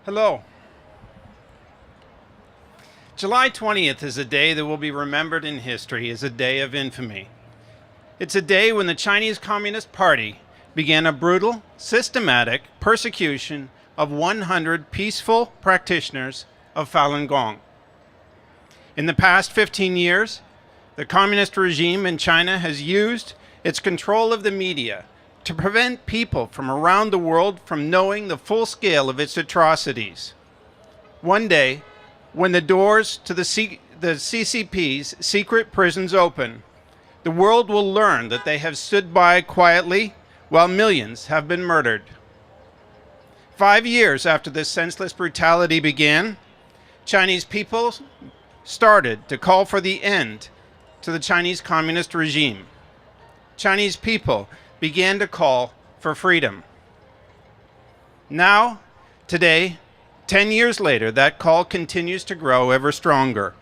Hello. July 20th is a day that will be remembered in history as a day of infamy. It's a day when the Chinese Communist Party began a brutal, systematic persecution of 100 peaceful practitioners of Falun Gong. In the past 15 years, the communist regime in China has used its control of the media to prevent people from around the world from knowing the full scale of its atrocities. One day, when the doors to the CCP's secret prisons open, the world will learn that they have stood by quietly while millions have been murdered. 5 years after this senseless brutality began, Chinese people started to call for the end to the Chinese communist regime. Chinese people began to call for freedom. Now, today, 10 years later, that call continues to grow ever stronger.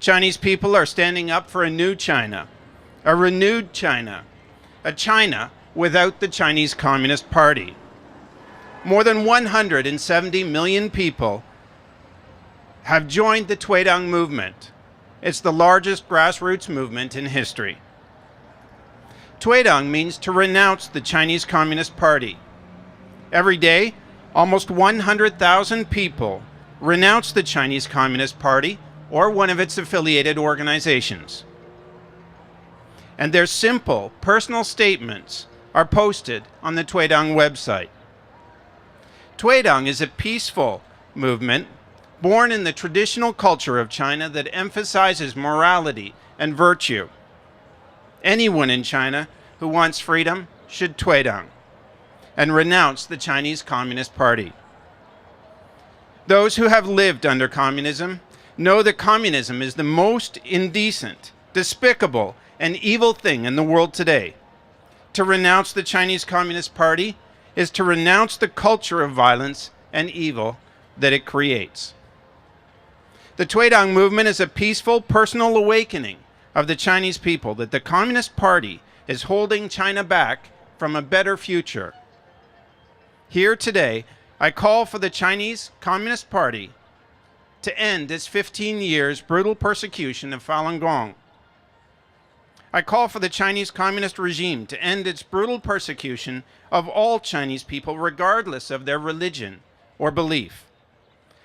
Chinese people are standing up for a new China, a renewed China, a China without the Chinese Communist Party. More than 170 million people have joined the Tuidang movement. It's the largest grassroots movement in history. Tuidang means to renounce the Chinese Communist Party. Every day, almost 100,000 people renounce the Chinese Communist Party or one of its affiliated organizations. And their simple, personal statements are posted on the Tuidang website. Tuidang is a peaceful movement born in the traditional culture of China that emphasizes morality and virtue. Anyone in China who wants freedom should Tuidang and renounce the Chinese Communist Party. Those who have lived under communism know that communism is the most indecent, despicable, and evil thing in the world today. To renounce the Chinese Communist Party is to renounce the culture of violence and evil that it creates. The Tuidang movement is a peaceful, personal awakening of the Chinese people that the Communist Party is holding China back from a better future. Here today, I call for the Chinese Communist Party to end its 15 years brutal persecution of Falun Gong. I call for the Chinese Communist regime to end its brutal persecution of all Chinese people regardless of their religion or belief.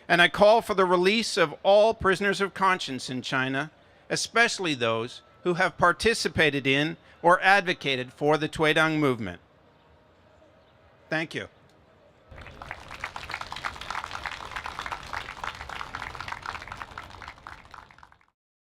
And I call for the release of all prisoners of conscience in China, especially those who have participated in or advocated for the Tuidang movement. Thank you.